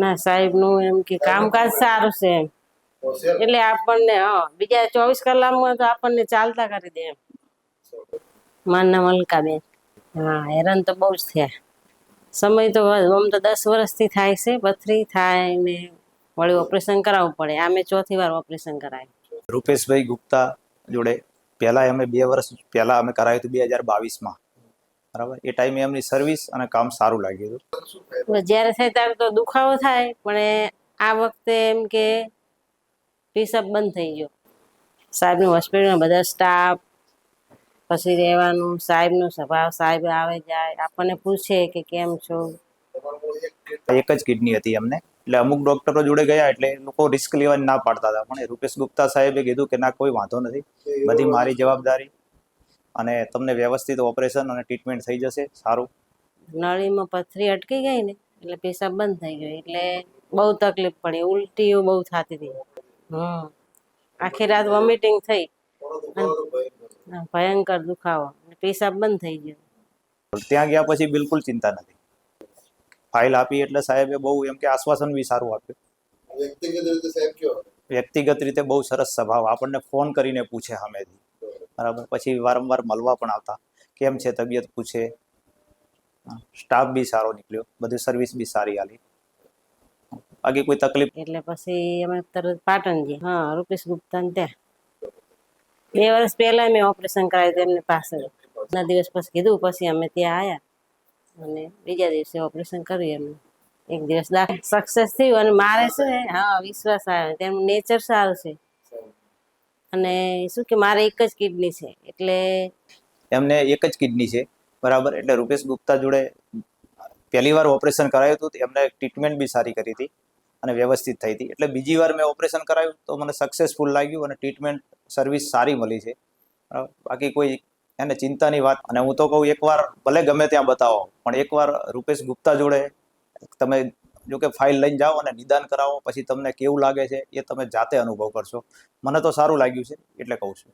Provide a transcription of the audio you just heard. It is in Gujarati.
ના સાહેબનું એમ કે કામકાજ સારું છે એમ. એટલે આપણને બીજા 24 કલાકમાં તો આપણને ચાલતા કરી દે એમ. મારું નામ અલકાબેન. હા, હેરાન તો બહુ જ થયા. સમય તો આમ તો 10 વર્ષથી થાય છે, પથરી થાય ને વળી ઓપરેશન કરાવવું પડે. આમે ચોથી વાર ઓપરેશન કરાય. રૂપેશભાઈ ગુપ્તા જોડે પહેલા અમે 2 વર્ષ પહેલા અમે કરાવ્યું હતું 2022માં, બરાબર. એ ટાઈમે એમની સર્વિસ અને કામ સારું લાગ્યું હતું. જ્યારે થાય ત્યારે તો દુખાવો થાય, પણ આ વખતે એમ કે પેશાબ બંધ થઈ ગયો. સાહેબની હોસ્પિટલમાં બધા સ્ટાફ, પછી રહેવાનું, સાહેબનો સ્વભાવ, સાહેબ આવે જાય, આપણને પૂછે કે કેમ છો. એક જ કિડની હતી એમને, એટલે અમુક ડોક્ટરો જોડે ગયા એટલે લોકો રિસ્ક લેવાની ના પાડતા હતા, પણ રૂપેશ ગુપ્તા સાહેબે કીધું કે ના, કોઈ વાંધો નથી, બધી મારી જવાબદારી, અને તમને વ્યવસ્થિત ઓપરેશન અને ટ્રીટમેન્ટ થઈ જશે. સારું. નળીમાં પથરી અટકી ગઈ ને એટલે પેશાબ બંધ થઈ ગયો, એટલે બહુ તકલીફ પડી, ઉલટીઓ બહુ થતી હતી. આખી રાત વોમિટિંગ થઈ, ભયંકર દુખાવો, પેશાબ બંધ થઈ ગયો. ત્યાં ગયા પછી બિલકુલ ચિંતા નથી. ફાઇલ આપી એટલે સાહેબે બહુ એમ કે આશ્વાસન બી સારું આપ્યું. વ્યક્તિગત રીતે બહુ સરસ સ્વભાવ, આપણને ફોન કરીને પૂછે સામેથી, બરાબર. પછી વારંવાર મળવા પણ આવતા, કેમ છે તબિયત પૂછે. સ્ટાફ બી સારો નીકળ્યો, બધી સર્વિસ બી સારી આલી, બાકી કોઈ તકલીફ. એટલે પછી અમે તરત પાટણ ગયા. હા, રૂપેશ ગુપ્તા ને ત્યાં 2 વર્ષ પહેલા મેં ઓપરેશન કરાવ્યું એમની પાસે. ના દિવસ પછી કીધું, પછી અમે ત્યાં આવ્યા અને બીજા દિવસે ઓપરેશન કર્યું એમને. એક દિવસ સક્સેસ થયું અને મારે છે ને વિશ્વાસ આવ્યો. તેમનું નેચર સારું છે અને શું કે મારે એક જ કિડની છે, એટલે એમને એક જ કિડની છે, બરાબર. એટલે રૂપેશ ગુપ્તા જોડે પહેલી વાર ઓપરેશન કરાયું હતું, એમને ટ્રીટમેન્ટ બી સારી કરી હતી અને વ્યવસ્થિત થઈ હતી. એટલે બીજી વાર મેં ઓપરેશન કરાવ્યું તો મને સક્સેસફુલ લાગ્યું અને ટ્રીટમેન્ટ સર્વિસ સારી મળી છે, બરાબર. બાકી કોઈ એને ચિંતાની વાત. અને હું તો કહું, એકવાર ભલે ગમે ત્યાં બતાવો, પણ એકવાર રૂપેશ ગુપ્તા જોડે તમે જો કે ફાઇલ લઈને જાઓ અને નિદાન કરાવો, પછી તમને કેવું લાગે છે એ તમે જાતે અનુભવ કરશો. મને તો સારું લાગ્યું છે, એટલે કહું છું.